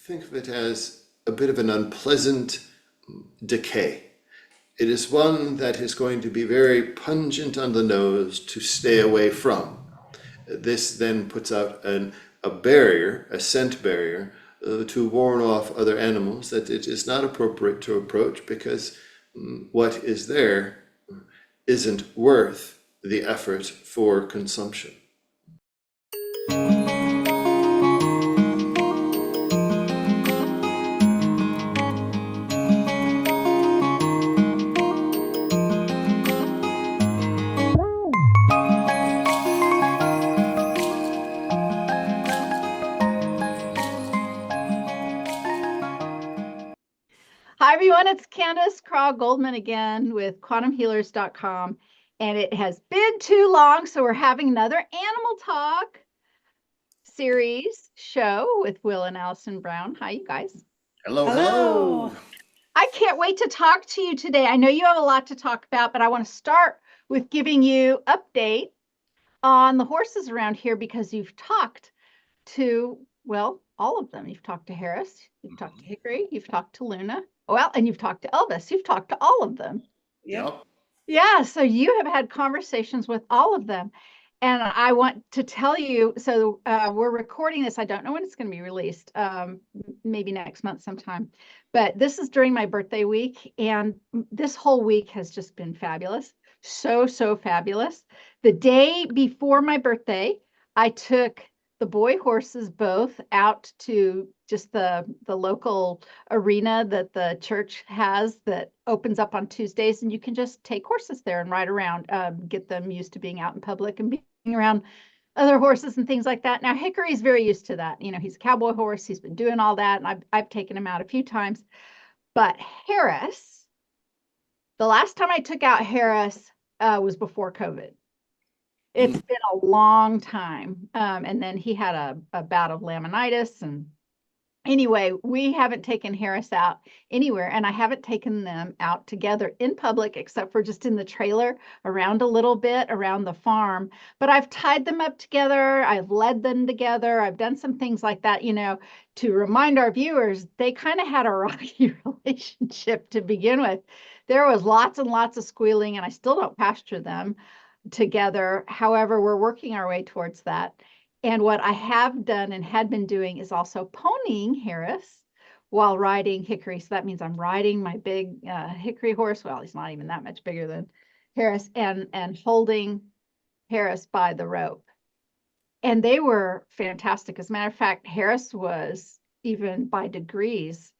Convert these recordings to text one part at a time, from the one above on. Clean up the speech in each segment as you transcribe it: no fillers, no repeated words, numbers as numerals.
think of it as a bit of an unpleasant decay. It is one that is going to be very pungent on the nose to stay away from. This then puts out a barrier, a scent barrier, to warn off other animals that it is not appropriate to approach because what is there isn't worth the effort for consumption. Hi, everyone. It's Candace Craw-Goldman again with quantumhealers.com. And it has been too long, so we're having another Animal Talk series show with Will and Allison Brown. Hi, you guys. Hello, hello. I can't wait to talk to you today. I know you have a lot to talk about, but I want to start with giving you update on the horses around here because you've talked to, well, all of them. You've talked to Harris, you've talked to Hickory, you've talked to Luna, well, and you've talked to Elvis. You've talked to all of them. Yep. Yeah, so you have had conversations with all of them. And I want to tell you, so we're recording this. I don't know when it's going to be released, maybe next month sometime. But this is during my birthday week. And this whole week has just been fabulous. So fabulous. The day before my birthday, I took the boy horses both out to just the local arena that the church has that opens up on Tuesdays, and you can just take horses there and ride around, get them used to being out in public and being around other horses and things like that. Now Hickory's very used to that. You know, he's a cowboy horse. He's been doing all that, and I've taken him out a few times. But Harris, the last time I took out Harris was before COVID. It's been a long time. And then he had a bout of laminitis. And anyway, we haven't taken Harris out anywhere. And I haven't taken them out together in public, except for just in the trailer around a little bit around the farm. But I've tied them up together. I've led them together. I've done some things like that, you know, to remind our viewers, they kind of had a rocky relationship to begin with. There was lots and lots of squealing, and I still don't pasture them together. However, we're working our way towards that. And what I have done and had been doing is also ponying Harris while riding Hickory. So that means I'm riding my big Hickory horse. Well, he's not even that much bigger than Harris, and holding Harris by the rope. And they were fantastic. As a matter of fact, Harris was even by degrees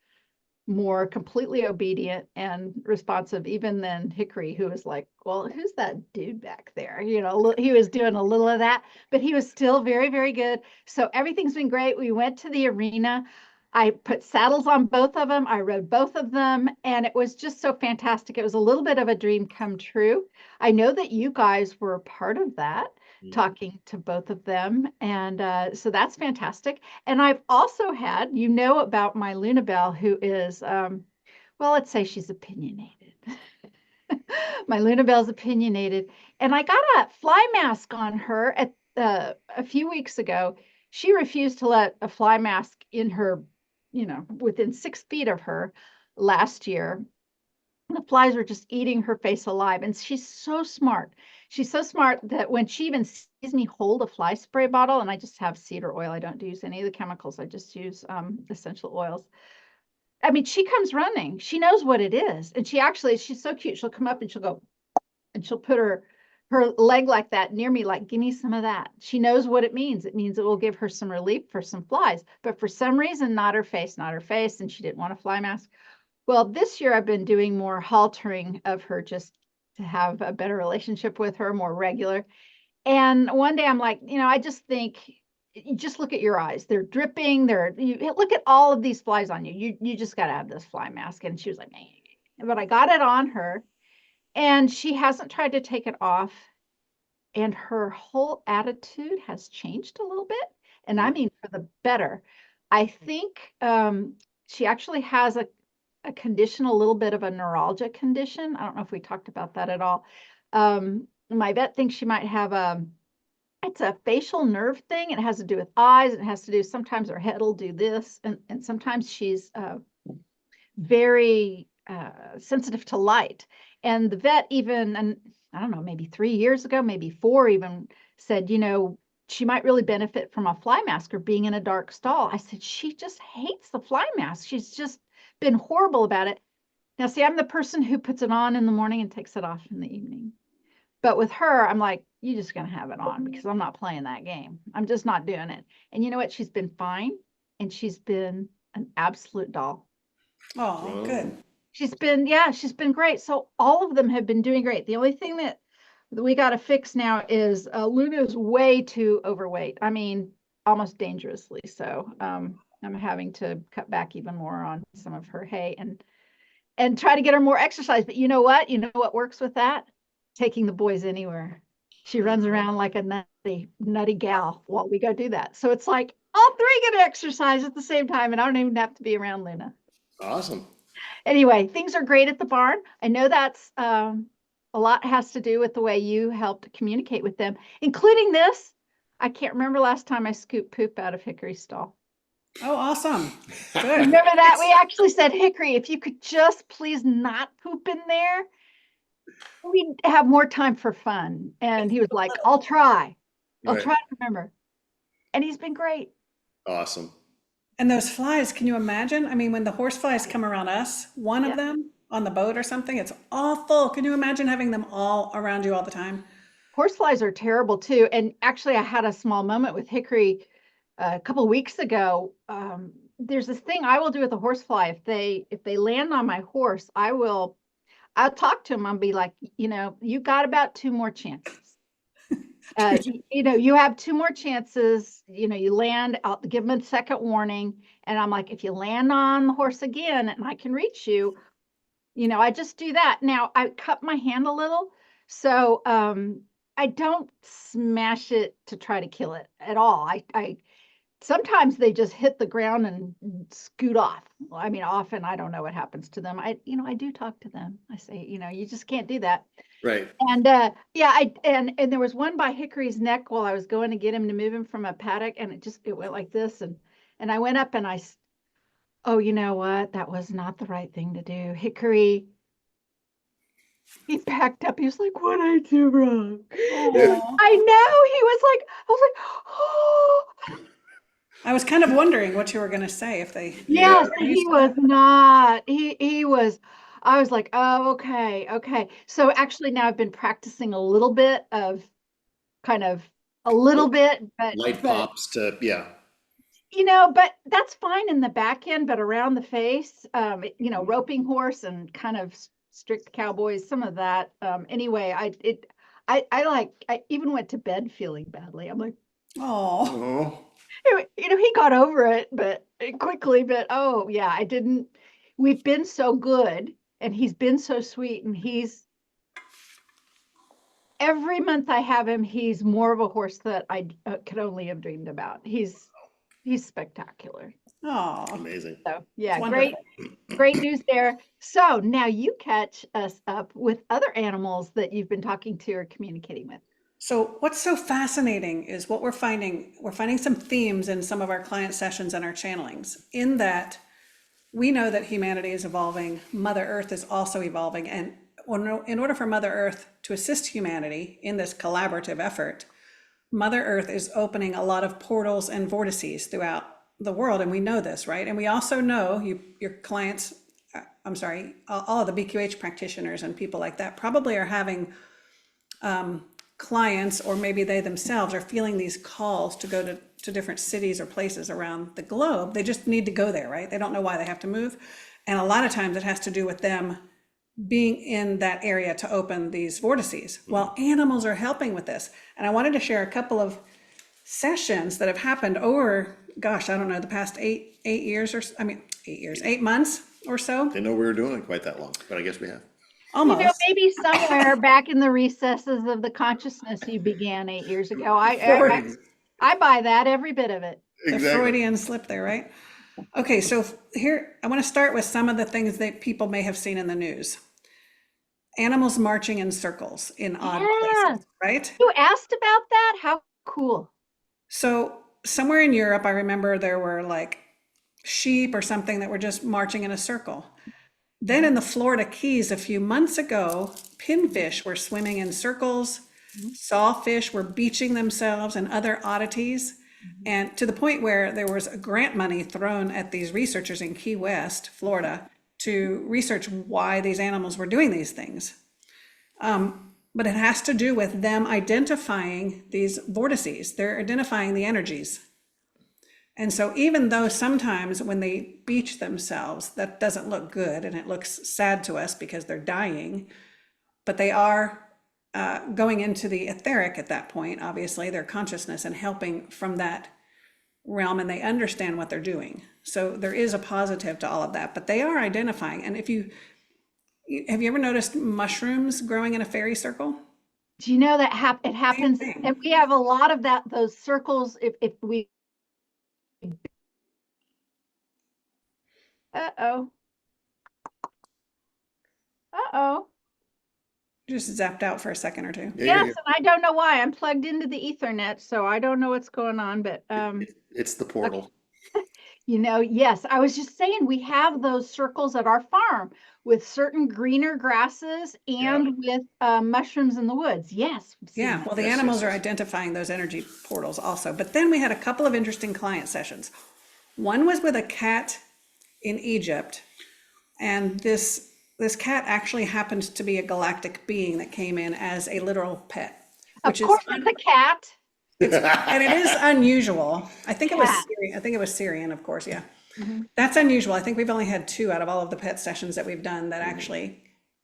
more completely obedient and responsive even than Hickory, who was like, well, who's that dude back there? You know, he was doing a little of that, but he was still very good. So everything's been great. We went to the arena. I put saddles on both of them. I rode both of them, and it was just so fantastic. It was a little bit of a dream come true. I know that you guys were a part of that, talking to both of them. And so that's fantastic. And I've also had, you know, about my Lunabelle, who is, well, let's say she's opinionated. My Lunabelle's opinionated. And I got a fly mask on her at a few weeks ago. She refused to let a fly mask in her, you know, within 6 feet of her last year. The flies were just eating her face alive. And she's so smart. She's so smart that when she even sees me hold a fly spray bottle, and I just have cedar oil, I don't use any of the chemicals, I just use essential oils. I mean, she comes running. She knows what it is. And she's so cute. She'll come up and she'll go, and she'll put her leg like that near me, like, give me some of that. She knows what it means. It means it will give her some relief for some flies. But for some reason, not her face. And she didn't want a fly mask. Well, this year I've been doing more haltering of her just to have a better relationship with her, more regular. And one day I'm like, you know, I just think, you just look at your eyes. They're dripping. Look at all of these flies on you. You just got to have this fly mask. And she was like, but I got it on her, and she hasn't tried to take it off. And her whole attitude has changed a little bit. And I mean, for the better. I think she actually has a condition, a little bit of a neuralgia condition. I don't know if we talked about that at all. My vet thinks she might have It's a facial nerve thing. It has to do with eyes. It has to do, sometimes her head will do this. And sometimes she's very sensitive to light. And the vet even, and I don't know, maybe 3 years ago, maybe 4 even, said, she might really benefit from a fly mask or being in a dark stall. I said, she just hates the fly mask. She's just been horrible about it. Now, see, I'm the person who puts it on in the morning and takes it off in the evening. But with her, I'm like, you're just going to have it on because I'm not playing that game. I'm just not doing it. And you know what? She's been fine. And she's been an absolute doll. Oh, good. She's been great. So all of them have been doing great. The only thing that we got to fix now is Luna's way too overweight. I mean, almost dangerously so. I'm having to cut back even more on some of her hay and try to get her more exercise. But you know what? You know what works with that? Taking the boys anywhere. She runs around like a nutty gal while we go do that. So it's like all three get exercise at the same time, and I don't even have to be around Luna. Awesome. Anyway, things are great at the barn. I know that's a lot has to do with the way you helped communicate with them, including this. I can't remember last time I scooped poop out of Hickory's stall. Oh, awesome. Good. Remember that? We actually said, Hickory, if you could just please not poop in there, we'd have more time for fun. And he was like, I'll try. I'll Right. try to remember. And he's been great. Awesome. And those flies, can you imagine? I mean, when the horse flies come around us, one Yeah. of them on the boat or something, it's awful. Can you imagine having them all around you all the time? Horseflies are terrible too. And actually, I had a small moment with Hickory a couple of weeks ago. There's this thing I will do with a horsefly. If they land on my horse, I'll talk to them. I'll be like, you got about 2 more chances. You have 2 more chances. You land. I'll give them a second warning. And I'm like, if you land on the horse again, and I can reach you, I just do that. Now I cut my hand a little, so I don't smash it to try to kill it at all. I sometimes they just hit the ground and scoot off. I mean, often I don't know what happens to them. I do talk to them. I say, you just can't do that. Right. And and there was one by Hickory's neck while I was going to get him to move him from a paddock, and it went like this, and I went up and oh, you know what? That was not the right thing to do. Hickory, he packed up. He was like, "What I do wrong?" Aw. I know. I was like, "Oh." I was kind of wondering what you were going to say if they. Yes, he was not. He was. I was like, "Oh, okay, okay." So actually, now I've been practicing a little bit of, kind of a little bit, Light but pops to, yeah. but that's fine in the back end, but around the face, roping horse and kind of strict cowboys, some of that. Anyway, I even went to bed feeling badly. I'm like, Oh, Oh, he got over it, but quickly, but oh yeah, we've been so good and he's been so sweet, and every month I have him, he's more of a horse that I could only have dreamed about. He's spectacular. oh, amazing. So yeah, wonderful. great news there. So now you catch us up with other animals that you've been talking to or communicating with. So what's so fascinating is what we're finding. We're finding some themes in some of our client sessions and our channelings, in that we know that humanity is evolving. Mother Earth is also evolving. And in order for Mother Earth to assist humanity in this collaborative effort, Mother Earth is opening a lot of portals and vortices throughout the world. And we know this, right? And we also know your clients, all of the BQH practitioners and people like that probably are having clients, or maybe they themselves are feeling these calls to go to different cities or places around the globe. They just need to go there, right? They don't know why they have to move. And a lot of times it has to do with them being in that area to open these vortices. Well, animals are helping with this. And I wanted to share a couple of sessions that have happened over, gosh, I don't know, the past 8 years or, 8 months or so. Didn't know we were doing it quite that long, but I guess we have. Almost. Maybe somewhere back in the recesses of the consciousness you began 8 years ago. I buy that, every bit of it. The Freudian slip there, right? Okay, so here, I want to start with some of the things that people may have seen in the news. Animals marching in circles in odd places, right? You asked about that? How Cool. So somewhere in Europe, I remember there were like sheep or something that were just marching in a circle. Then in the Florida Keys a few months ago, pinfish were swimming in circles, sawfish were beaching themselves, and other oddities. And to the point where there was grant money thrown at these researchers in Key West, Florida, to research why these animals were doing these things. But it has to do with them identifying these vortices. They're identifying the energies. And so even though sometimes when they beach themselves, that doesn't look good and it looks sad to us because they're dying, but they are going into the etheric at that point, obviously, their consciousness, and helping from that realm, and they understand what they're doing. So there is a positive to all of that, but they are identifying. And have you ever noticed mushrooms growing in a fairy circle? Do you know that it happens? And we have a lot of those circles. If we, uh-oh. Just zapped out for a second or two. Yes, and I don't know why. I'm plugged into the Ethernet, so I don't know what's going on, but It's the portal. yes, I was just saying we have those circles at our farm with certain greener grasses and with mushrooms in the woods. Yes. Yeah, well, the animals are identifying those energy portals also. But then we had a couple of interesting client sessions. One was with a cat in Egypt, and this cat actually happened to be a galactic being that came in as a literal pet. Of course, it's a cat. And it is unusual. I think it was Syrian. I think it was Syrian, of course. Yeah, that's unusual. I think we've only had 2 out of all of the pet sessions that we've done that actually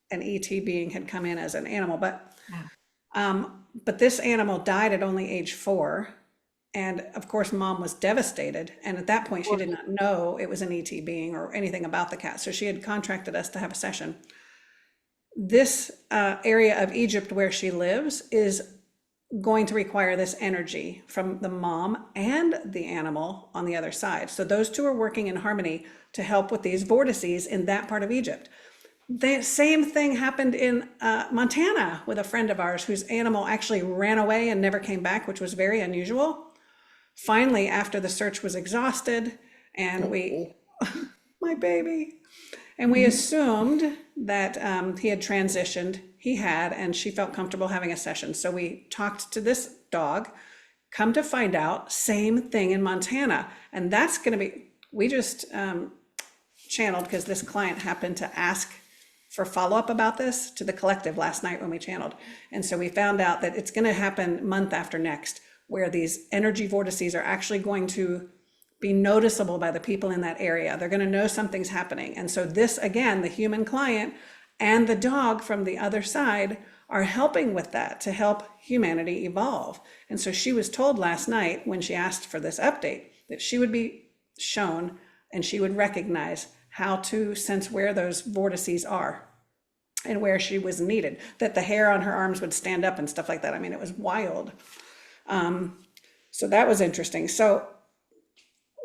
an ET being had come in as an animal. But this animal died at only age 4, and of course, Mom was devastated. And at that point, she did not know it was an ET being or anything about the cat. So she had contracted us to have a session. This area of Egypt where she lives is going to require this energy from the mom and the animal on the other side. So those 2 are working in harmony to help with these vortices in that part of Egypt. The same thing happened in Montana with a friend of ours whose animal actually ran away and never came back, which was very unusual. Finally, after the search was exhausted and my baby, and we assumed that he had transitioned. He had, and she felt comfortable having a session. So we talked to this dog. Come to find out, same thing in Montana. And that's going to be, we just channeled because this client happened to ask for follow-up about this to the collective last night when we channeled. And so we found out that it's going to happen month after next, where these energy vortices are actually going to be noticeable by the people in that area. They're going to know something's happening. And so this, again, the human client and the dog from the other side are helping with that to help humanity evolve. And so she was told last night when she asked for this update that she would be shown and she would recognize how to sense where those vortices are and where she was needed, that the hair on her arms would stand up and stuff like that. I mean, it was wild. So that was interesting. So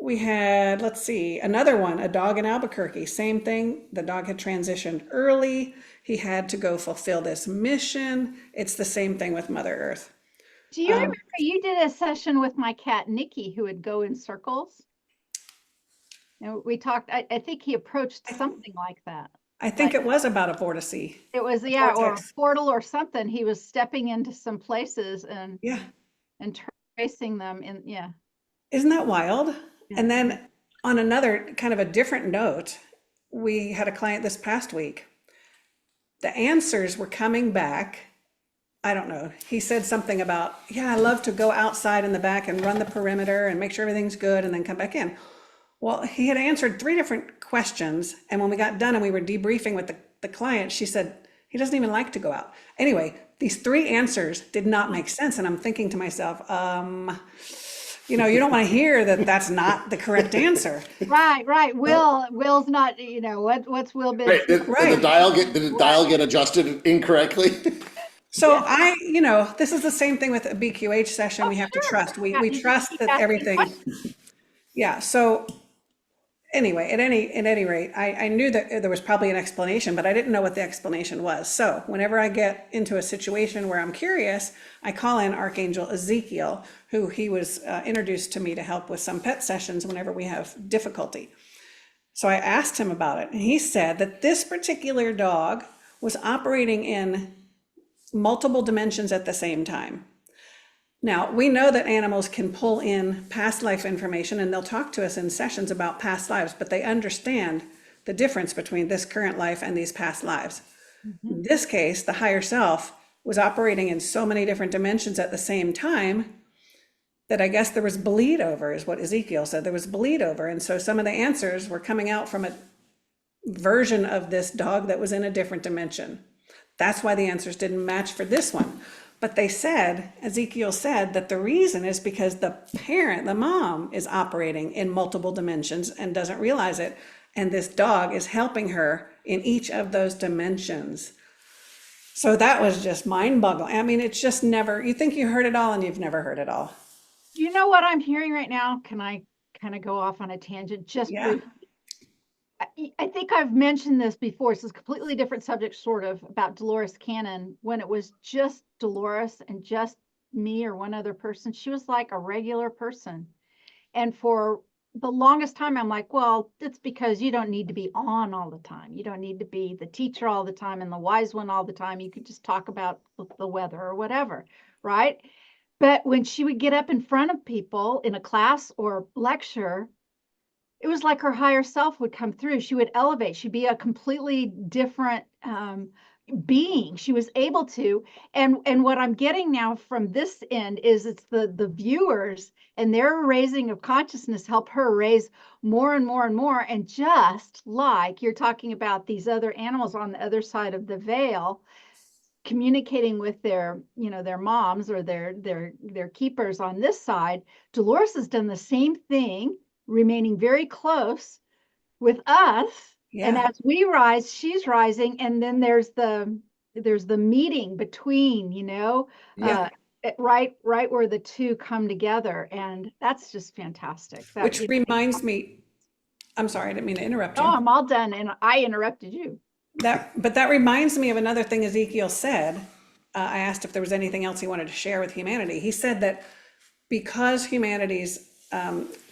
we had, let's see, another one, a dog in Albuquerque, same thing. The dog had transitioned early. He had to go fulfill this mission. It's the same thing with Mother Earth. Do you remember you did a session with my cat, Nikki, who would go in circles? And we talked, I think he approached something like that. I think it was about a vortice. It was, yeah, or a portal or something. He was stepping into some places and tracing them in, Isn't that wild? And then on another kind of a different note, we had a client this past week. The answers were coming back. I don't know. He said something about, I love to go outside in the back and run the perimeter and make sure everything's good and then come back in. Well, he had answered 3 different questions. And when we got done and we were debriefing with the client, she said, he doesn't even like to go out. Anyway, these 3 answers did not make sense. And I'm thinking to myself, you don't want to hear that that's not the correct answer. Right. Will's not, what's Will been? Right. Did the dial get adjusted incorrectly? So this is the same thing with a BQH session. We have to trust. We trust that everything. Yeah. So anyway, at any rate, I knew that there was probably an explanation, but I didn't know what the explanation was. So whenever I get into a situation where I'm curious, I call in Archangel Ezekiel, who he was introduced to me to help with some pet sessions whenever we have difficulty. So I asked him about it, and he said that this particular dog was operating in multiple dimensions at the same time. Now, we know that animals can pull in past life information, and they'll talk to us in sessions about past lives, but they understand the difference between this current life and these past lives. In this case, the higher self was operating in so many different dimensions at the same time that I guess there was bleed over, is what Ezekiel said. There was bleed over. And so some of the answers were coming out from a version of this dog that was in a different dimension. That's why the answers didn't match for this one. But they said, Ezekiel said, that the reason is because the parent, the mom, is operating in multiple dimensions and doesn't realize it. And this dog is helping her in each of those dimensions. So that was just mind-boggling. I mean, it's just never, you think you heard it all and you've never heard it all. You know what I'm hearing right now? Can I kind of go off on a tangent just Yeah. briefly? I think I've mentioned this before. It's a completely different subject, sort of, about Dolores Cannon. When it was just Dolores and just me or one other person, she was like a regular person. And for the longest time, I'm like, well, it's because you don't need to be on all the time. You don't need to be the teacher all the time and the wise one all the time. You could just talk about the weather or whatever, right? But when she would get up in front of people in a class or lecture, it was like her higher self would come through. She would elevate. She'd be a completely different being. She was able to. And what I'm getting now from this end is it's the viewers and their raising of consciousness help her raise more and more and more. And just like you're talking about these other animals on the other side of the veil, communicating with their, their moms or their keepers on this side, Dolores has done the same thing, remaining very close with us. Yeah. And as we rise, she's rising. And then there's the meeting between, Yeah. right where the two come together. And that's just fantastic. Which reminds me, I'm sorry, I didn't mean to interrupt you. Oh, I'm all done. And I interrupted you. But that reminds me of another thing Ezekiel said. I asked if there was anything else he wanted to share with humanity. He said that because humanity's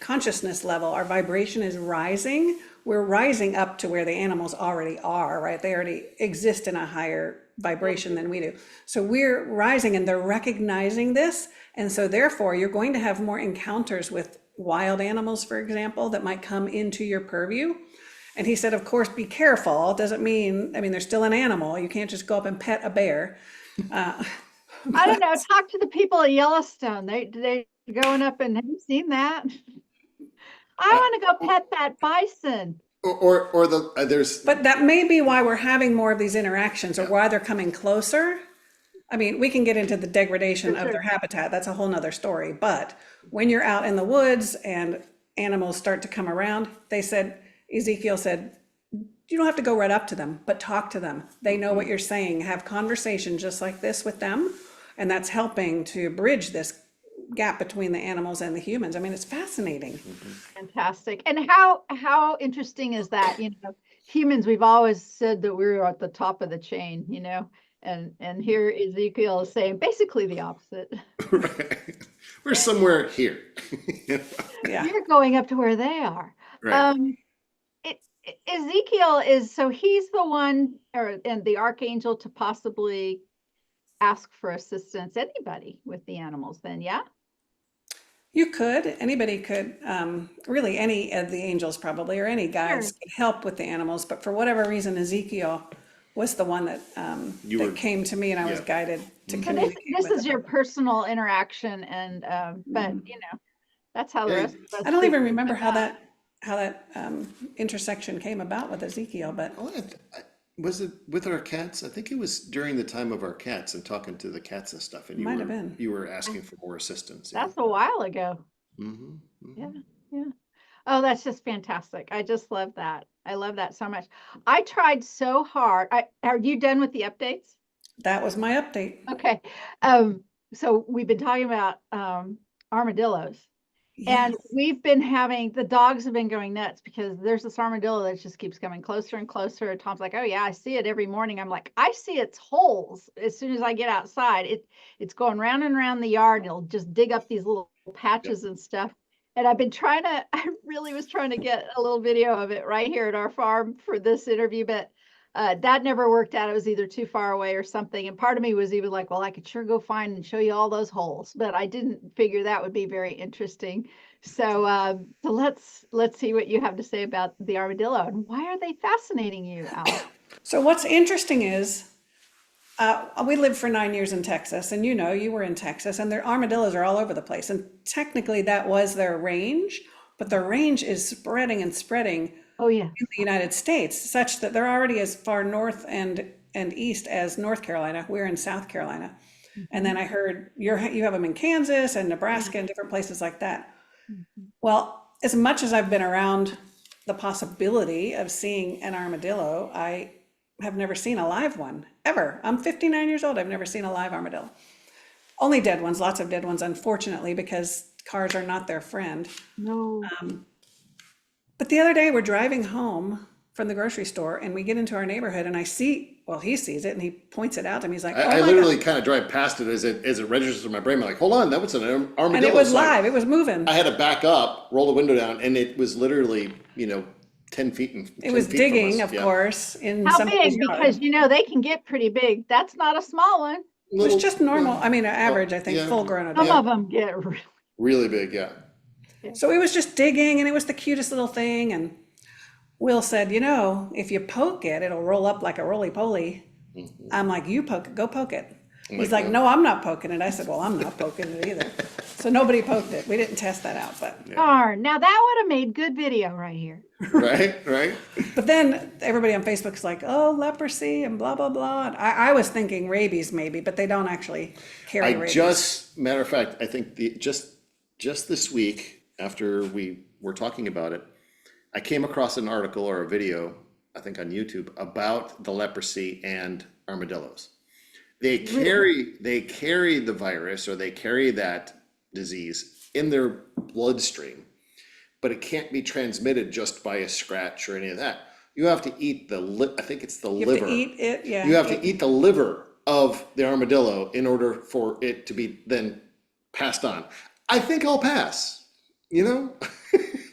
consciousness level, our vibration is rising, we're rising up to where the animals already are, right? They already exist in a higher vibration than we do. So we're rising and they're recognizing this. And so therefore you're going to have more encounters with wild animals, for example, that might come into your purview. And he said, of course, be careful. Doesn't mean, they're still an animal. You can't just go up and pet a bear. I don't know. Talk to the people at Yellowstone. They going up and have you seen that? I want to go pet that bison. Or there's. But that may be why we're having more of these interactions, or why they're coming closer. We can get into the degradation of their habitat. That's a whole nother story. But when you're out in the woods and animals start to come around, Ezekiel said, you don't have to go right up to them, but talk to them. They know what you're saying. Have conversation just like this with them. And that's helping to bridge this gap between the animals and the humans. It's fascinating. Fantastic. And how interesting is that? Humans, we've always said that we're at the top of the chain, and here Ezekiel is saying basically the opposite. Right. We're somewhere here. Yeah. You're going up to where they are. Right. Ezekiel he's the one, and the archangel, to possibly ask for assistance, anybody with the animals then, yeah? Anybody could, really any of the angels probably, or any guides could help with the animals, but for whatever reason, Ezekiel was the one that came to me, and I was guided to communicate This with is him. your personal interaction, and but that's how the rest of us. I don't even remember how that intersection came about with Ezekiel, but Was it with our cats? I think it was during the time of our cats and talking to the cats and stuff. And Might have been. you were asking for more assistance. That's a while ago. Yeah. Oh, that's just fantastic. I just love that. I love that so much. I tried so hard. Are you done with the updates? that was my update. Okay. So we've been talking about armadillos. And Yes. we've been having, the dogs have been going nuts because there's this armadillo that just keeps coming closer and closer. And Tom's like, oh yeah, I see it every morning. I'm like, I see its holes as soon as I get outside. It's going round and round the yard and it'll just dig up these little patches and stuff. And I've been trying to, I really was trying to get a little video of it right here at our farm for this interview, but that never worked out. It was either too far away or something. And part of me was even like, well, I could sure go find and show you all those holes, but I didn't figure that would be very interesting. So let's see what you have to say about the armadillo and why are they fascinating you, Alex? So what's interesting is, we lived for 9 years in Texas, and you were in Texas, and their armadillos are all over the place. And technically that was their range, but their range is spreading and spreading Oh yeah. in the United States, such that they're already as far north and east as North Carolina. We're in South Carolina. And then I heard you have them in Kansas and Nebraska and different places like that. Well, as much as I've been around the possibility of seeing an armadillo, I have never seen a live one, ever. I'm 59 years old. I've never seen a live armadillo. Only dead ones, lots of dead ones, unfortunately, because cars are not their friend. No. But the other day, we're driving home from the grocery store and we get into our neighborhood and I see, well, he sees it and he points it out to me. He's like, oh I my literally God. kind of drive past it as it registers in my brain. I'm like, hold on, that was an armadillo. And it was So live, it was moving. I had to back up, roll the window down, and it was literally, 10 feet. It was digging, of course, in How somebody's big? yard. Because they can get pretty big. That's not a small one. It was just normal, I mean, average, I think, yeah. full grown Some adult. of them get really. Really big, yeah. So it was just digging and it was the cutest little thing. And Will said, if you poke it, it'll roll up like a roly-poly. I'm like, you poke it, go poke it. He's like, no, I'm not poking it. I said, well, I'm not poking it either. So nobody poked it. We didn't test that out, but. Darn. Now that would have made good video right here. Right. But then everybody on Facebook is like, oh, leprosy and blah, blah, blah. And I was thinking rabies maybe, but they don't actually carry rabies. Matter of fact, I think just this week, after we were talking about it, I came across an article or a video, I think on YouTube, about the leprosy and armadillos. They carry the virus, or they carry that disease in their bloodstream, but it can't be transmitted just by a scratch or any of that. You have to eat I think it's the liver. You have to eat it, yeah. You have to eat the liver of the armadillo in order for it to be then passed on. I think I'll pass, Yeah,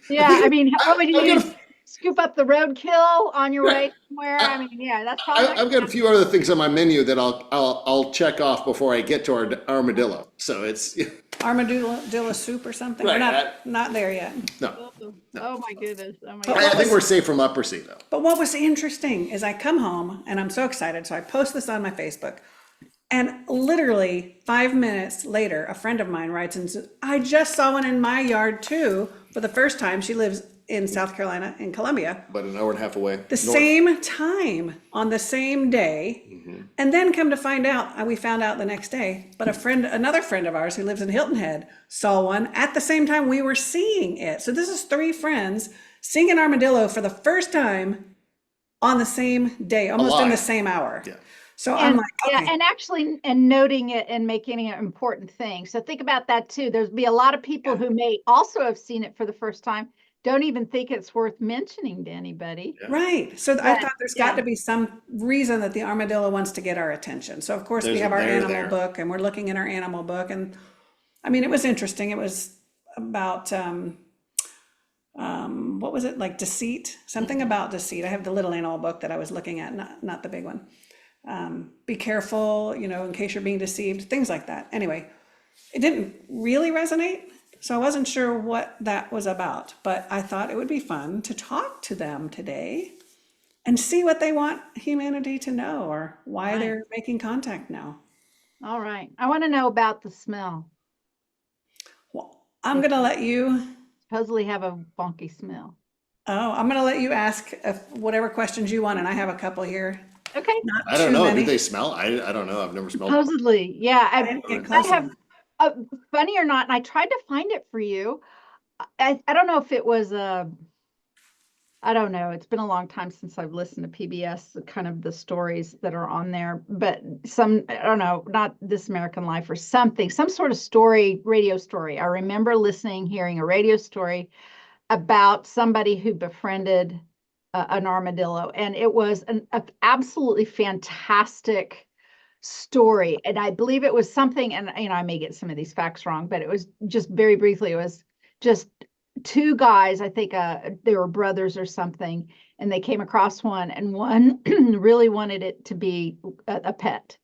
I mean, what would you do? Scoop up the roadkill on your way somewhere? I mean, yeah, that's probably. I've got a few other things on my menu that I'll check off before I get to our armadillo. So it's Armadillo soup or something? Right, We're not there yet. no. Oh my goodness. Oh my But goodness. I think we're safe from leprosy though. But what was interesting is I come home and I'm so excited. So I post this on my Facebook. And literally 5 minutes later, a friend of mine writes and says, I just saw one in my yard too, for the first time. She lives in South Carolina, in Columbia. But an hour and a half away. The same time, on the same day. And then come to find out, we found out the next day, but another friend of ours who lives in Hilton Head saw one at the same time we were seeing it. So this is 3 friends seeing an armadillo for the first time on the same day, almost in the same hour. Yeah. So I'm like, okay. Yeah, and actually, and noting it and making it an important thing. So think about that too. There's be a lot of people who may also have seen it for the first time, don't even think it's worth mentioning to anybody. Yeah. Right. So I thought there's got to be some reason that the armadillo wants to get our attention. So of course we have our animal book and we're looking in our animal book. And I mean, it was interesting. It was about, what was it? Like deceit, something about deceit. I have the little animal book that I was looking at, not the big one. Be careful, in case you're being deceived, things like that. Anyway, it didn't really resonate. So I wasn't sure what that was about, but I thought it would be fun to talk to them today and see what they want humanity to know or why they're making contact now. All right. I want to know about the smell. Well, I'm going to let you. Supposedly have a funky smell. Oh, I'm going to let you ask whatever questions you want. And I have a couple here. Okay. Not I don't too know. many. Do they smell? I don't know. I've never smelled. Supposedly, yeah. I didn't get I close have, enough. funny or not, and I tried to find it for you. I don't know if it was a I don't know. It's been a long time since I've listened to PBS, kind of the stories that are on there, but some, I don't know, not This American Life or something, some sort of story, radio story. I remember hearing a radio story about somebody who befriended an armadillo, and it was an absolutely fantastic story. And I believe it was something, and I may get some of these facts wrong, but it was just very briefly, it was just two guys, I think they were brothers or something, and they came across one, and one really wanted it to be a pet.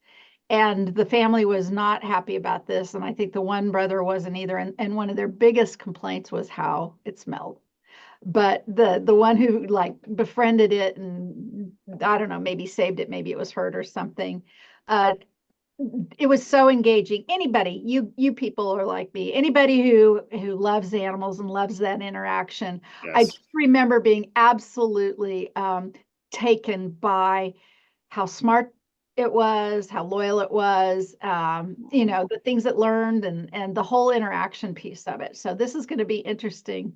And the family was not happy about this. And I think the one brother wasn't either. And one of their biggest complaints was how it smelled. But the one who like befriended it and I don't know, maybe saved it, maybe it was hurt or something. Uh, it was so engaging. Anybody, you people are like me. Anybody who loves animals and loves that interaction. I Yes. just remember being absolutely taken by how smart it was, how loyal it was, the things it learned and the whole interaction piece of it. So this is going to be interesting.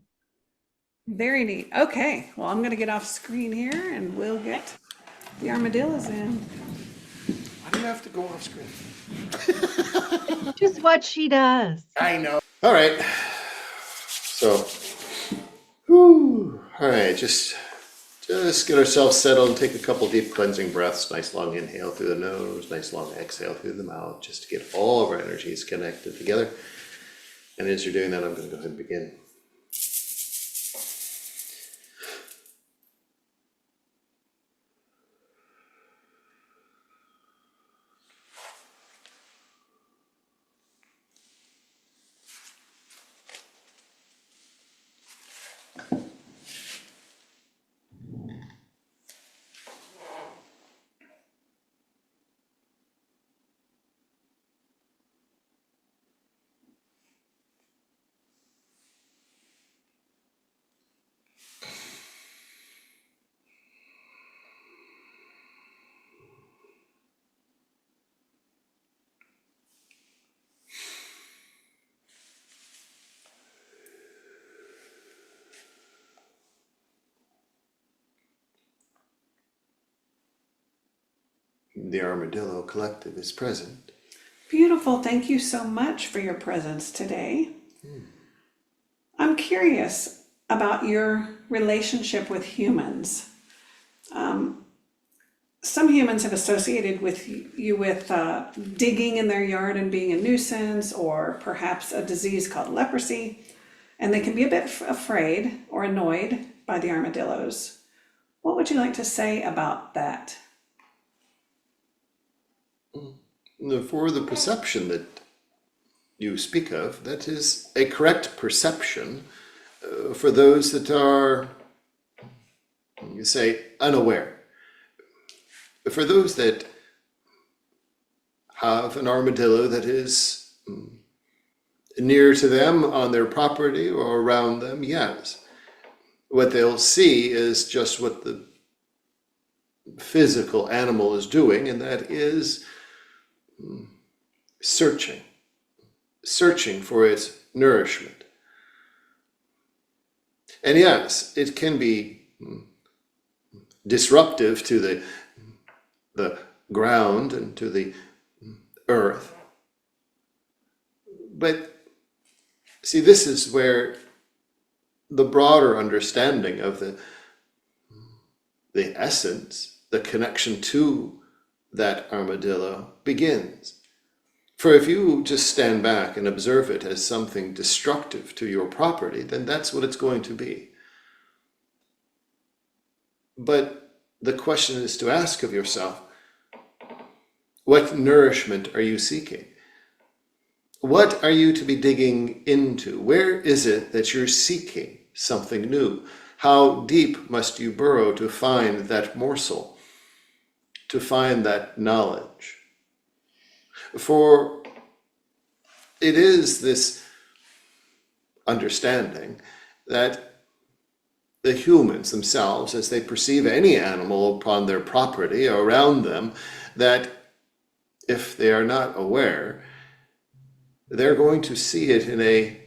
Very neat. Okay, well, I'm gonna get off screen here and we'll get the armadillos in. Why do you have to go off screen? Just what she does. I know. All right. So, whew. All right, just get ourselves settled and take a couple deep cleansing breaths. Nice long inhale through the nose, nice long exhale through the mouth, just to get all of our energies connected together. And as you're doing that, I'm going to go ahead and begin. The Armadillo Collective is present. Beautiful. Thank you so much for your presence today. I'm curious about your relationship with humans. Some humans have associated with you with digging in their yard and being a nuisance, or perhaps a disease called leprosy, and they can be a bit afraid or annoyed by the armadillos. What would you like to say about that? For the perception that you speak of, that is a correct perception for those that are, you say, unaware. For those that have an armadillo that is near to them on their property or around them, yes. What they'll see is just what the physical animal is doing, and that is searching for its nourishment. And yes, it can be disruptive to the ground and to the earth. But see, this is where the broader understanding of the essence, the connection to that armadillo begins. For if you just stand back and observe it as something destructive to your property, then that's what it's going to be. But the question is to ask of yourself, what nourishment are you seeking? What are you to be digging into? Where is it that you're seeking something new? How deep must you burrow to find that morsel, to find that knowledge? For it is this understanding that the humans themselves, as they perceive any animal upon their property or around them, that if they are not aware, they're going to see it in a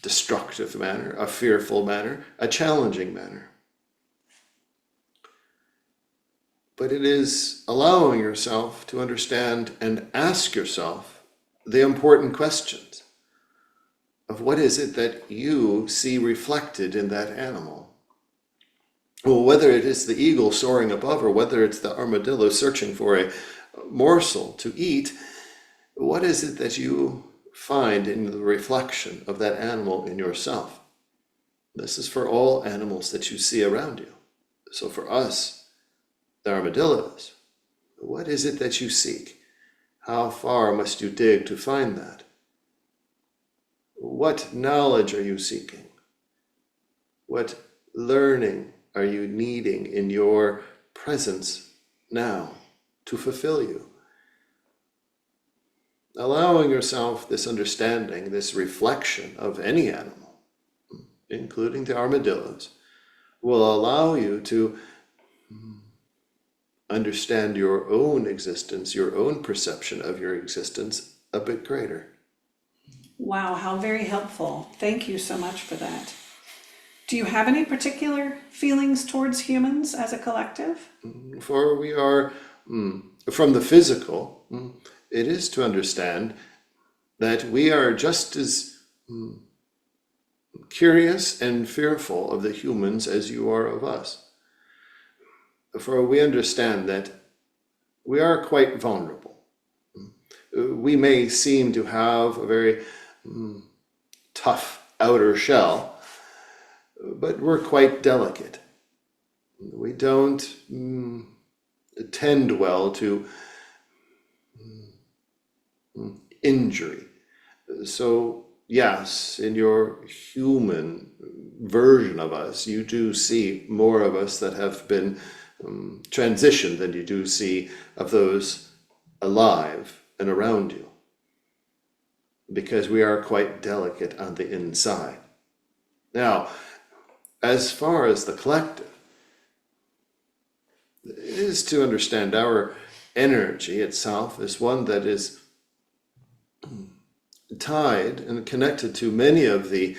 destructive manner, a fearful manner, a challenging manner. but it is allowing yourself to understand and ask yourself the important questions of what is it that you see reflected in that animal. Well, whether it is the eagle soaring above or whether it's the armadillo searching for a morsel to eat, what is it that you find in the reflection of that animal in yourself? This is for all animals that you see around you. So for us, the armadillos, what is it that you seek? How far must you dig to find that? What knowledge are you seeking? What learning are you needing in your presence now to fulfill you? Allowing yourself this understanding, this reflection of any animal, including the armadillos, will allow you to understand your own existence, your own perception of your existence a bit greater. Wow, how very helpful. Thank you so much for that. Do you have any particular feelings towards humans as a collective? For we are, from the physical, it is to understand that we are just as curious and fearful of the humans as you are of us. For we understand that we are quite vulnerable. We may seem to have a very tough outer shell, but we're quite delicate. We don't tend well to injury. So yes, in your human version of us, you do see more of us that have been transitioned than you do see of those alive and around you, because we are quite delicate on the inside. Now, as far as the collective, it is to understand our energy itself is one that is tied and connected to many of the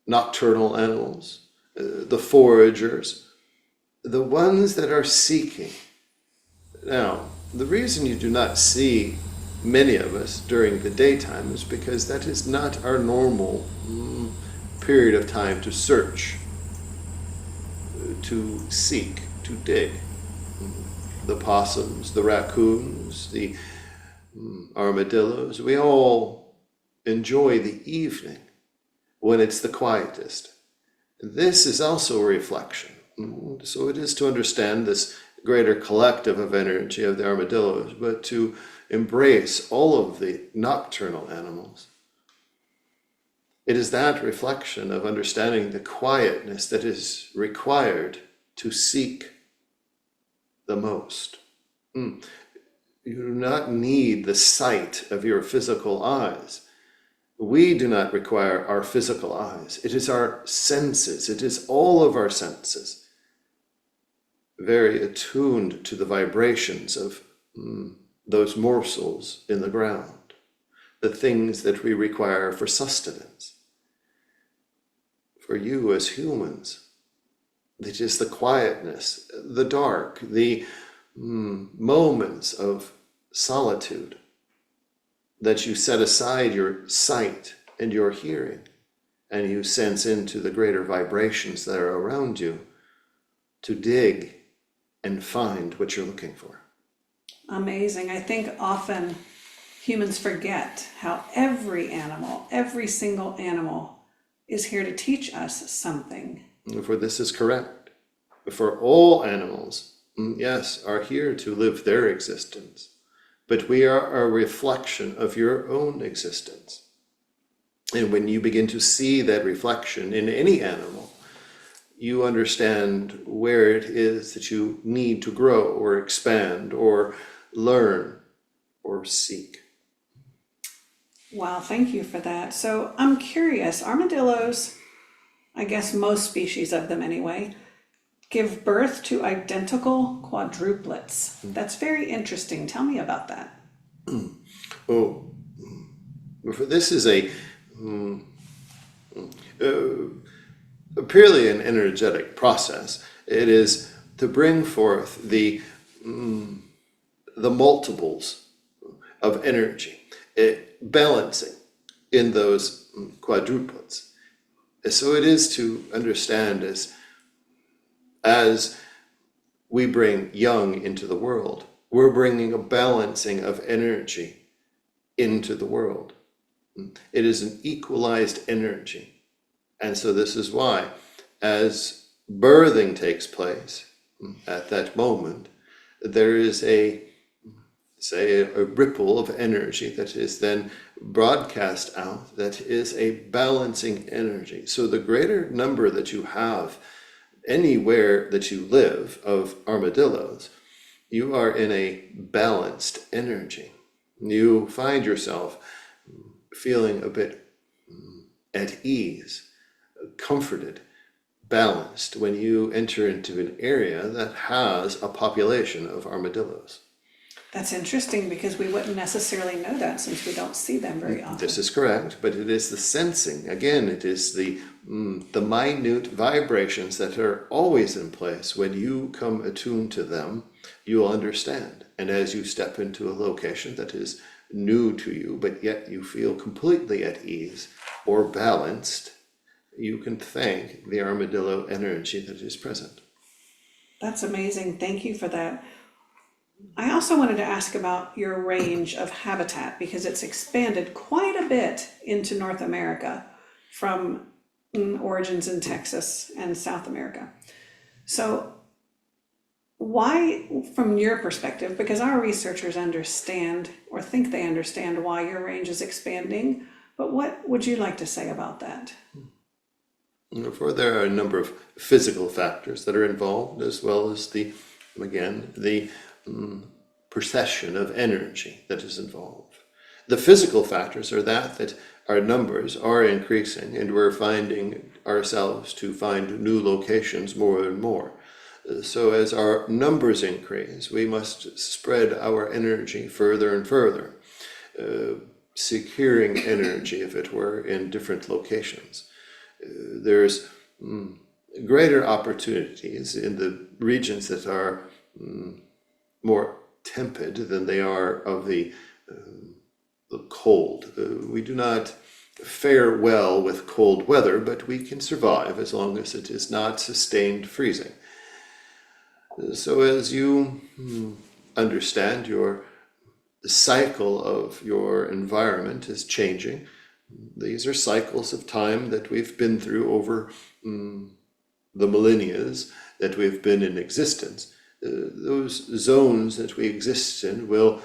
nocturnal animals, the foragers, the ones that are seeking. Now, the reason you do not see many of us during the daytime is because that is not our normal period of time to search, to seek, to dig. The possums, the raccoons, the armadillos, we all enjoy the evening when it's the quietest. This is also a reflection. So it is to understand this greater collective of energy of the armadillos, but to embrace all of the nocturnal animals. It is that reflection of understanding the quietness that is required to seek the most. You do not need the sight of your physical eyes. We do not require our physical eyes. It is our senses. It is all of our senses, very attuned to the vibrations of those morsels in the ground, the things that we require for sustenance. For you as humans, it is the quietness, the dark, the moments of solitude that you set aside your sight and your hearing, and you sense into the greater vibrations that are around you to dig and find what you're looking for. Amazing. I think often humans forget how every animal, every single animal is here to teach us something. For this is correct. For all animals, yes, are here to live their existence, but we are a reflection of your own existence. And when you begin to see that reflection in any animal, you understand where it is that you need to grow or expand or learn or seek. Wow, thank you for that. So I'm curious, armadillos, I guess most species of them anyway, give birth to identical quadruplets. That's very interesting. Tell me about that. Oh, this is a purely an energetic process. It is to bring forth the multiples of energy, balancing in those quadruplets. So it is to understand as we bring young into the world, we're bringing a balancing of energy into the world. It is an equalized energy. And so this is why, as birthing takes place at that moment, there is a ripple of energy that is then broadcast out, that is a balancing energy. So the greater number that you have anywhere that you live of armadillos, you are in a balanced energy. You find yourself feeling a bit at ease, comforted, balanced when you enter into an area that has a population of armadillos. That's interesting because we wouldn't necessarily know that since we don't see them very often. This is correct, but it is the sensing. Again, it is the minute vibrations that are always in place. When you come attuned to them, you will understand. And as you step into a location that is new to you, but yet you feel completely at ease or balanced, you can thank the armadillo energy that is present. That's amazing. Thank you for that. I also wanted to ask about your range of habitat because it's expanded quite a bit into North America from origins in Texas and South America. So why, from your perspective, because our researchers understand or think they understand why your range is expanding, but what would you like to say about that? For there are a number of physical factors that are involved, as well as the procession of energy that is involved. The physical factors are that our numbers are increasing and we're finding ourselves to find new locations more and more. So as our numbers increase, we must spread our energy further and further, securing energy, if it were, in different locations. There's greater opportunities in the regions that are more tempered than they are of the cold. We do not fare well with cold weather, but we can survive as long as it is not sustained freezing. So as you understand the cycle of your environment is changing, these are cycles of time that we've been through over the millennia that we've been in existence. Those zones that we exist in will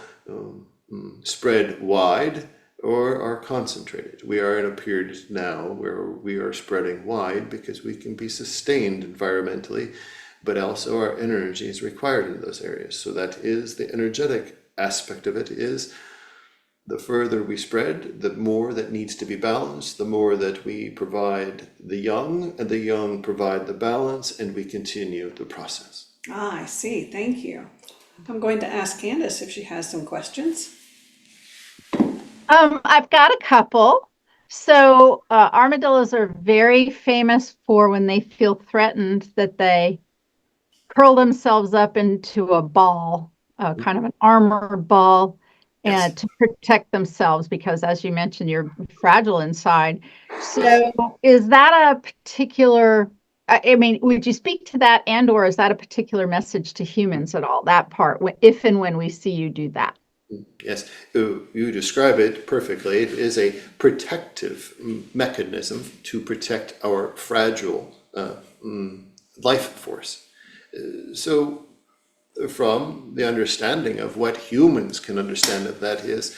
spread wide or are concentrated. We are in a period now where we are spreading wide because we can be sustained environmentally, but also our energy is required in those areas. So that is the energetic aspect of it, is the further we spread, the more that needs to be balanced, the more that we provide the young, and the young provide the balance, and we continue the process. Ah, I see. Thank you. I'm going to ask Candace if she has some questions. I've got a couple. So armadillos are very famous for when they feel threatened that they curl themselves up into a ball, kind of an armored ball, and to protect themselves because, as you mentioned, you're fragile inside. So is that a particular, I mean, would you speak to that, and or is that a particular message to humans at all, that part, if and when we see you do that? Yes, you describe it perfectly. It is a protective mechanism to protect our fragile life force. So from the understanding of what humans can understand of that is,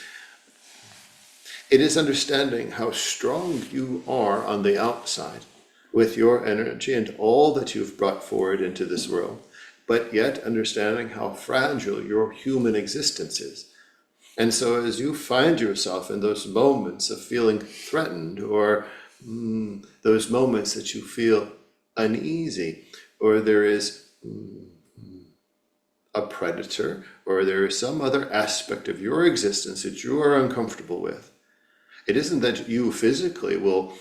it is understanding how strong you are on the outside with your energy and all that you've brought forward into this world, but yet understanding how fragile your human existence is. And so as you find yourself in those moments of feeling threatened, or those moments that you feel uneasy, or there is a predator, or there is some other aspect of your existence that you are uncomfortable with, it isn't that you physically will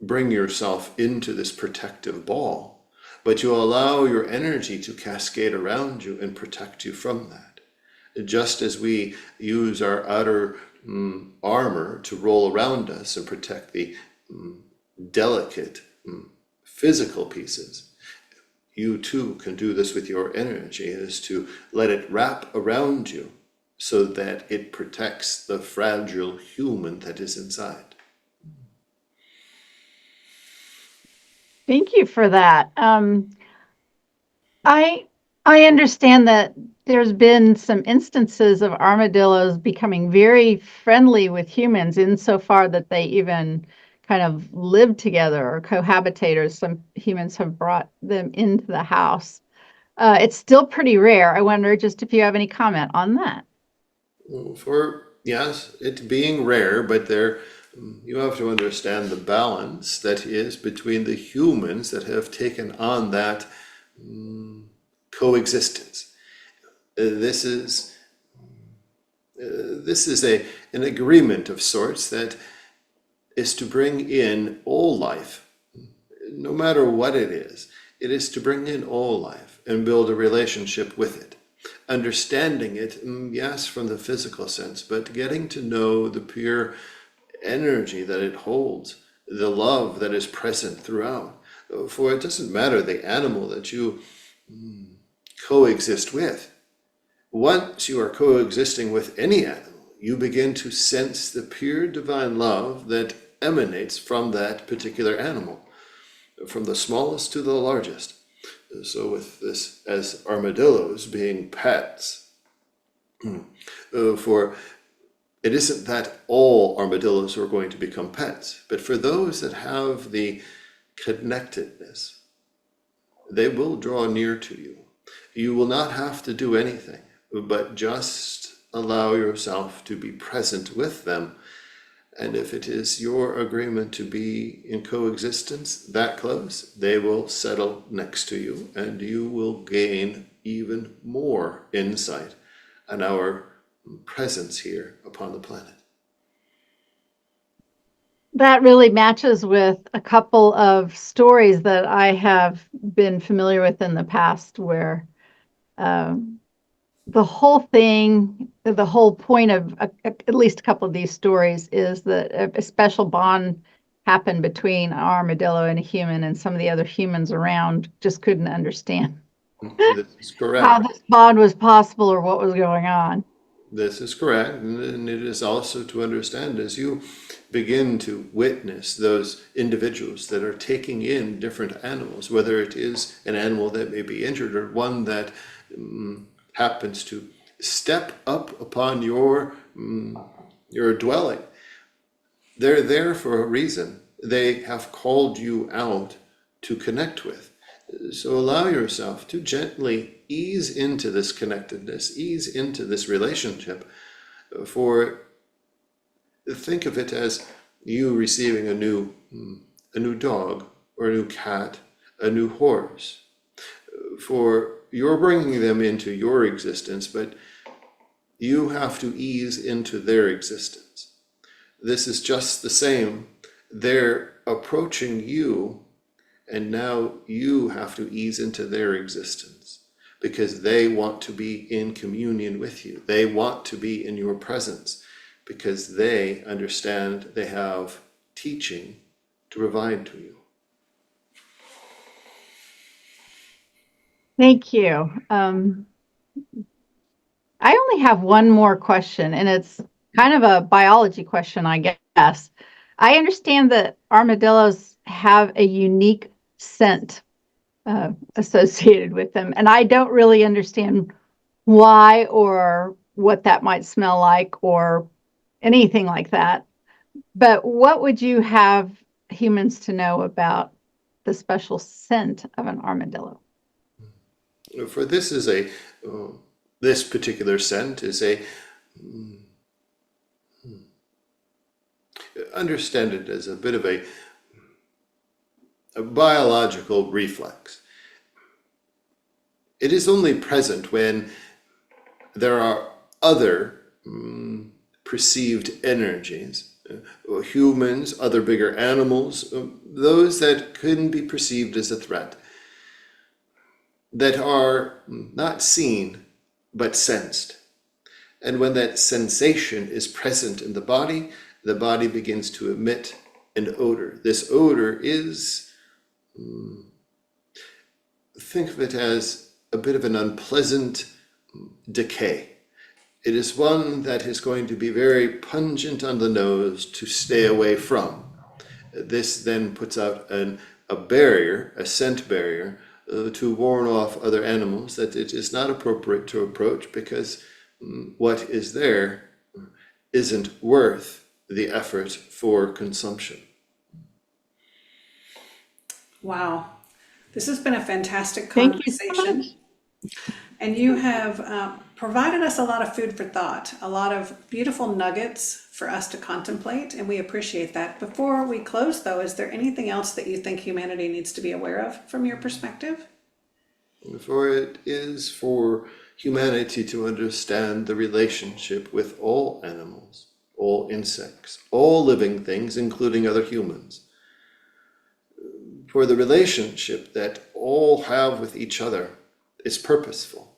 bring yourself into this protective ball, but you allow your energy to cascade around you and protect you from that. Just as we use our outer armor to roll around us and protect the delicate physical pieces, you too can do this with your energy, is to let it wrap around you so that it protects the fragile human that is inside. Thank you for that. I understand that there's been some instances of armadillos becoming very friendly with humans insofar that they even kind of live together or cohabitate, or some humans have brought them into the house. It's still pretty rare. I wonder just if you have any comment on that. For, yes, it being rare, but there you have to understand the balance that is between the humans that have taken on that coexistence. This is an agreement of sorts that is to bring in all life, no matter what it is. It is to bring in all life and build a relationship with it. Understanding it, yes, from the physical sense, but getting to know the pure energy that it holds, the love that is present throughout. For it doesn't matter the animal that you coexist with. Once you are coexisting with any animal, you begin to sense the pure divine love that emanates from that particular animal, from the smallest to the largest. So with this, as armadillos being pets, for it isn't that all armadillos are going to become pets, but for those that have the connectedness, they will draw near to you. You will not have to do anything, but just allow yourself to be present with them. And if it is your agreement to be in coexistence that close, they will settle next to you, and you will gain even more insight on our presence here upon the planet. That really matches with a couple of stories that I have been familiar with in the past, where the whole thing, the whole point of at least a couple of these stories is that a special bond happened between an armadillo and a human, and some of the other humans around just couldn't understand This is correct. how this bond was possible or what was going on. This is correct, and it is also to understand as you begin to witness those individuals that are taking in different animals, whether it is an animal that may be injured or one that happens to step up upon your dwelling. They're there for a reason. They have called you out to connect with. So allow yourself to gently ease into this connectedness, ease into this relationship. For think of it as you receiving a new dog or a new cat, a new horse. For you're bringing them into your existence, but you have to ease into their existence. This is just the same. They're approaching you, and now you have to ease into their existence because they want to be in communion with you. They want to be in your presence because they understand they have teaching to provide to you. Thank you. I only have one more question, and it's kind of a biology question, I guess. I understand that armadillos have a unique scent associated with them, and I don't really understand why or what that might smell like or anything like that. But what would you have humans to know about the special scent of an armadillo? For this is this particular scent is understand it as a bit of a biological reflex. It is only present when there are other perceived energies, humans, other bigger animals, those that couldn't be perceived as a threat. that are not seen, but sensed. And when that sensation is present in the body begins to emit an odor. This odor is, think of it as a bit of an unpleasant decay. It is one that is going to be very pungent on the nose to stay away from. This then puts out a barrier, a scent barrier, to warn off other animals that it is not appropriate to approach because what is there isn't worth the effort for consumption. Wow. This has been a fantastic Thank you so conversation. much. And you have provided us a lot of food for thought, a lot of beautiful nuggets for us to contemplate, and we appreciate that. Before we close, though, is there anything else that you think humanity needs to be aware of from your perspective? For it is for humanity to understand the relationship with all animals, all insects, all living things, including other humans. For the relationship that all have with each other is purposeful.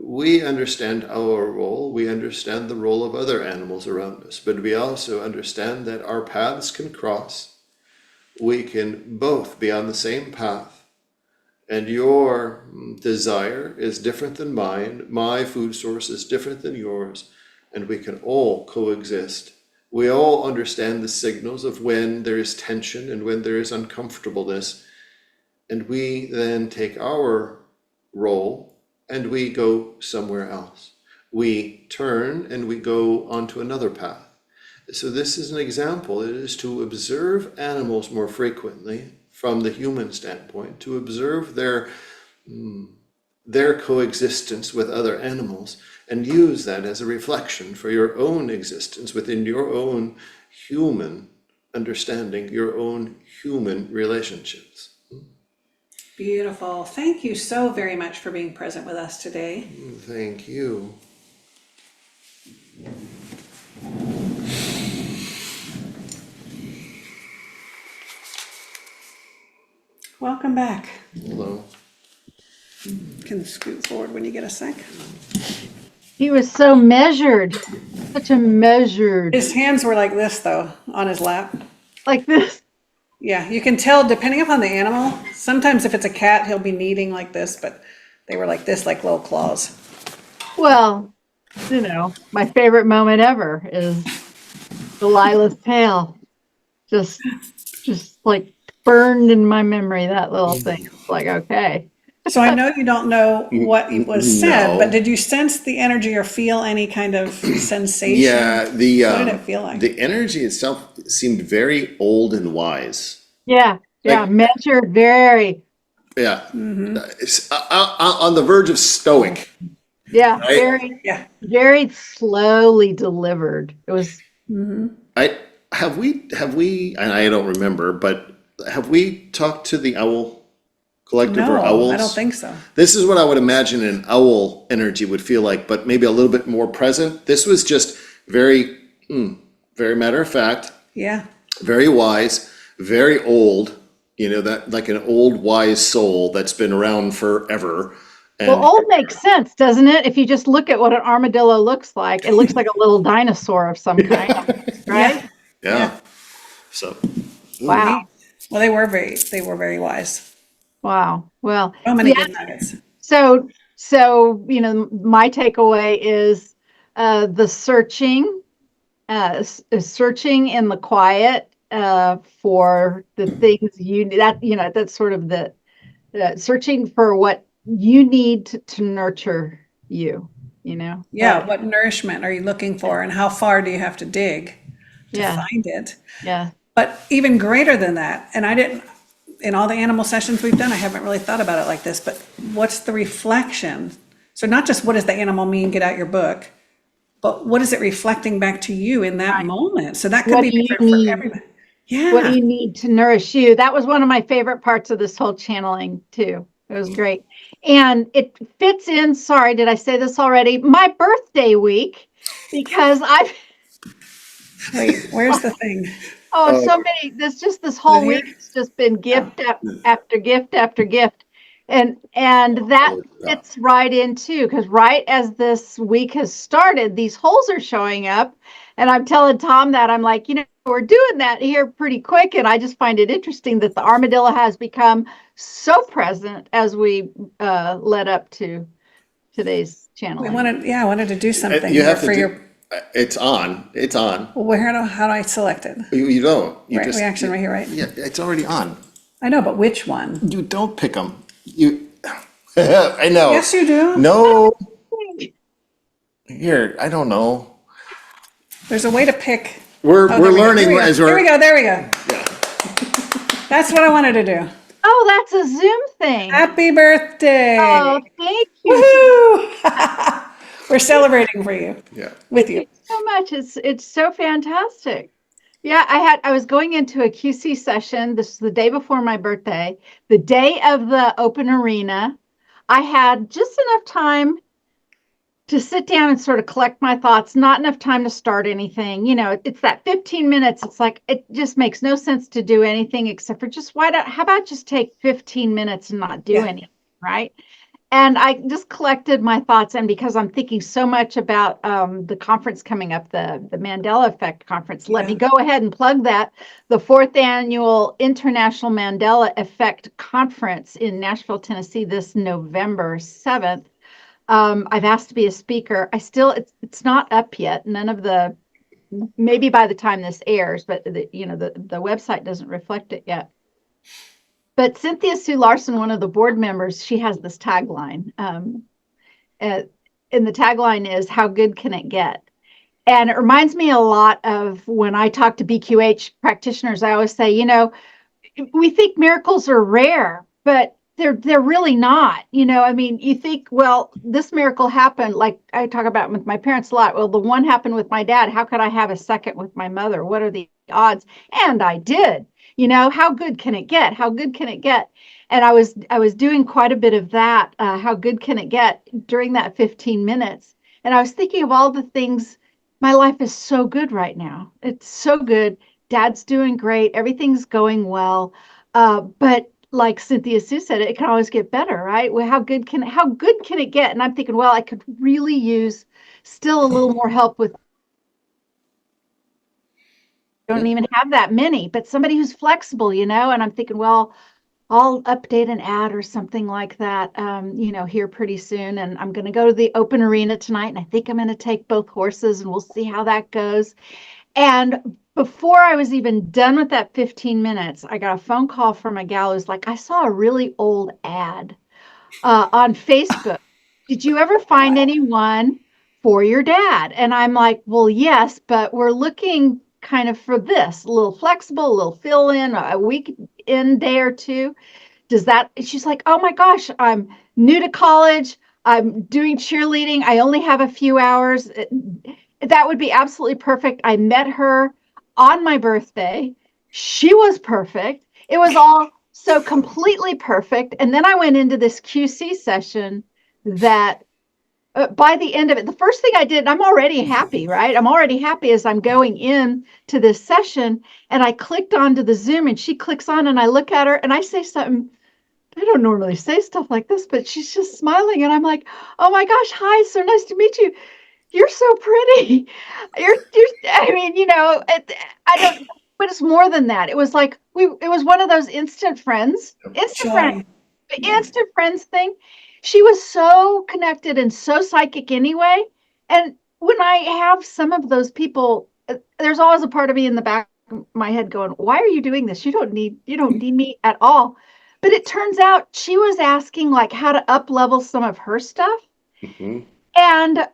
We understand our role, we understand the role of other animals around us, but we also understand that our paths can cross. We can both be on the same path, and your desire is different than mine, my food source is different than yours, and we can all coexist. We all understand the signals of when there is tension and when there is uncomfortableness, and we then take our role and we go somewhere else. We turn and we go onto another path. So this is an example. It is to observe animals more frequently from the human standpoint, to observe their coexistence with other animals and use that as a reflection for your own existence within your own human understanding, your own human relationships. Beautiful. Thank you so very much for being present with us today. Thank you. Welcome back. Hello. You can scoot forward when you get a sec. He was so measured, such a measured, His hands were like this, though, on his lap. like this. Yeah, you can tell depending upon the animal. Sometimes if it's a cat, he'll be kneading like this, but they were like this, like little claws. Well, you know, my favorite moment ever is Delilah's tail. Just like burned in my memory, that little thing. It's like, okay. So I know you don't know what was said, No. but did you sense the energy or feel any kind of sensation? Yeah, What did it feel like? the energy itself seemed very old and wise. Yeah, yeah, Like- measured very. Yeah, It's, on the verge of stoic. Yeah, Right? very, Yeah. very slowly delivered. It was, Have we? And I don't remember, but have we talked to the owl collective or No, owls? I don't think so. This is what I would imagine an owl energy would feel like, but maybe a little bit more present. This was just very matter of fact, Yeah. very wise, very old. You know, that like an old wise soul that's been around forever. And well, old makes sense, doesn't it? If you just look at what an armadillo looks like, it looks like a little dinosaur of some kind, right? yeah. So Wow, Well, they were very wise. wow. Well, So many yeah, good nuggets. so, you know, my takeaway is the searching, searching in the quiet for the things that's sort of the searching for what you need to nurture you, you know? Yeah. What nourishment are you looking for, and how far do you have to dig to Yeah. find it? Yeah. But even greater than that, and in all the animal sessions we've done, I haven't really thought about it like this, but what's the reflection? So not just what does the animal mean, get out your book, but what is it reflecting back to you in that moment? So that could What be do you different for need? everybody. What do Yeah. you need to nourish you? That was one of my favorite parts of this whole channeling too. It was great. And it fits in, sorry, did I say this already? My birthday week, because Wait, where's the thing? so many, this whole Here? week, it's just been gift after gift after gift. And that Oh, yeah. fits right in too, because right as this week has started, these holes are showing up. And I'm telling Tom that I'm like, we're doing that here pretty quick. And I just find it interesting that the armadillo has become so present as we led up to today's We channeling. I wanted to do something You here have to for do, your, it's on, how do I select it? you don't, you Right, just. reaction right here, right? Yeah, it's already on. I know, but which one? You don't pick them. I know. Yes, you do. No, here, I don't know. There's a way to pick. We're Oh, there we go. learning Here we go. as There we we're. go, there we go. Yeah. That's what I wanted to do. Oh, that's a Zoom thing. Happy birthday. Oh, thank you Woohoo! We're celebrating for you, Yeah. with you. so much. It's so fantastic. Yeah, I was going into a QC session. This is the day before my birthday, the day of the open arena. I had just enough time to sit down and sort of collect my thoughts, not enough time to start anything. It's that 15 minutes. It's like, it just makes no sense to do anything except for just how about just take 15 minutes and not do Yeah. anything, right? And I just collected my thoughts. And because I'm thinking so much about the conference coming up, the Mandela Effect Conference, let me go ahead and plug that. The 4th Annual International Mandela Effect Conference in Nashville, Tennessee, this November 7th. I've asked to be a speaker. It's not up yet. Maybe by the time this airs, but the website doesn't reflect it yet. But Cynthia Sue Larson, one of the board members, she has this tagline. And the tagline is, "How good can it get?" And it reminds me a lot of when I talk to BQH practitioners. I always say, we think miracles are rare, but they're really not. You think, well, this miracle happened, like I talk about with my parents a lot. Well, the one happened with my dad. How could I have a second with my mother? What are the odds? And I did. How good can it get? How good can it get? And I was doing quite a bit of that. How good can it get during that 15 minutes? And I was thinking of all the things. My life is so good right now. It's so good. Dad's doing great. Everything's going well. But like Cynthia Sue said, it can always get better, right? Well, how good can it get? And I'm thinking, well, I could really use still a little more help with. Don't even have that many, but somebody who's flexible, And I'm thinking, well, I'll update an ad or something like that, here pretty soon. And I'm going to go to the open arena tonight, and I think I'm going to take both horses, and we'll see how that goes. And before I was even done with that 15 minutes, I got a phone call from a gal who's like, "I saw a really old ad on Facebook. Did you ever find anyone for your dad?" And I'm like, "Well, yes, but we're looking kind of for this, a little flexible, a little fill in, a week in, day or two. Does that?" She's like, "Oh my gosh, I'm new to college. I'm doing cheerleading. I only have a few hours. That would be absolutely perfect." I met her on my birthday. She was perfect. It was all so completely perfect. And then I went into this QC session that by the end of it, the first thing I did, and I'm already happy, right? I'm already happy as I'm going in to this session, and I clicked onto the Zoom, and she clicks on, and I look at her, and I say something. I don't normally say stuff like this, but she's just smiling, and I'm like, "Oh my gosh, hi, so nice to meet you. You're so pretty." I mean, I don't, but it's more than that. It was like, it was one of those instant friends, Joy. instant friends thing. She was so connected and so psychic anyway. And when I have some of those people, there's always a part of me in the back of my head going, "Why are you doing this? You don't need me at all." But it turns out she was asking like how to up level some of her stuff. Mhm. And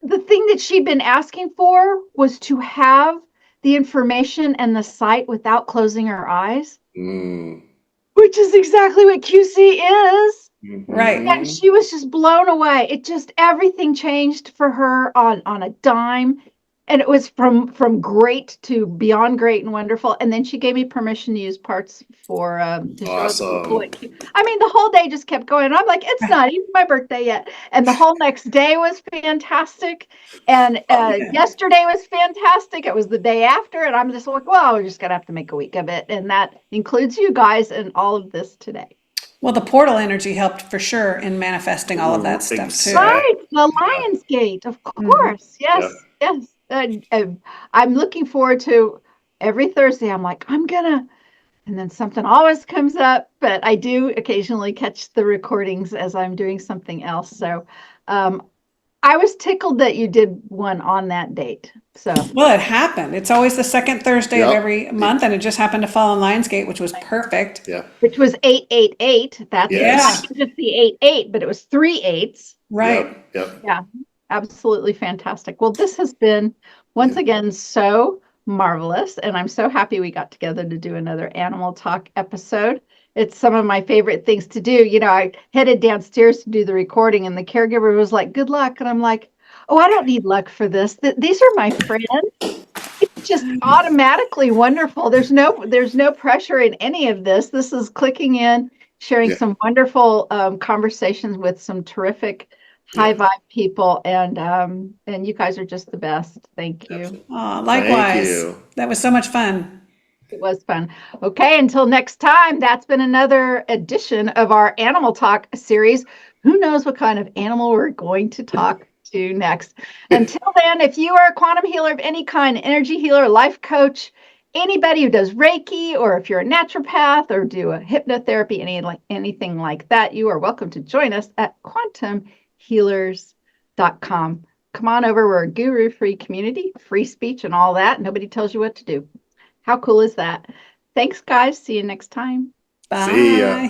the thing that she'd been asking for was to have the information and the site without closing her eyes, Mm. which is exactly what QC is. Right. And she was just blown away. Everything changed for her on a dime. And it was from great to beyond great and wonderful. And then she gave me permission to use parts for to show the people. Awesome. I mean, the whole day just kept going. And I'm like, it's not even my birthday yet. And the whole next day was fantastic. And yesterday was fantastic. It was the day after. And I'm just like, well, we're just going to have to make a week of it. And that includes you guys and all of this today. Well, the portal energy helped for sure in manifesting all of that stuff too. Right, the Lionsgate, of course. Yes, yes. I'm looking forward to every Thursday. I'm like, and then something always comes up, but I do occasionally catch the recordings as I'm doing something else. So, I was tickled that you did one on that date. So, Well, it happened. It's always the second Thursday of Yep. every month, and it just happened to fall on Lionsgate, which was perfect. Yeah. which was 888. That's Yes. not just the 88, but it was 3 8s. Right. Yep. Yeah, absolutely fantastic. Well, this has been once again so marvelous, and I'm so happy we got together to do another Animal Talk episode. It's some of my favorite things to do. You know, I headed downstairs to do the recording, and the caregiver was like, "Good luck," and I'm like, "Oh, I don't need luck for this. These are my friends." It's just automatically wonderful. There's no pressure in any of this. This is clicking in, sharing Yeah. some wonderful conversations with some terrific high vibe people, and you guys are just the best. Thank you. Absolutely. Likewise. you. That was so much fun. It was fun. Okay, until next time, that's been another edition of our Animal Talk series. Who knows what kind of animal we're going to talk to next? Until then, if you are a quantum healer of any kind, energy healer, life coach, anybody who does Reiki, or if you're a naturopath or do a hypnotherapy, anything like that, you are welcome to join us at quantumhealers.com. Come on over. We're a guru-free community, free speech and all that. Nobody tells you what to do. How cool is that? Thanks, guys. See you next time. Bye. See ya.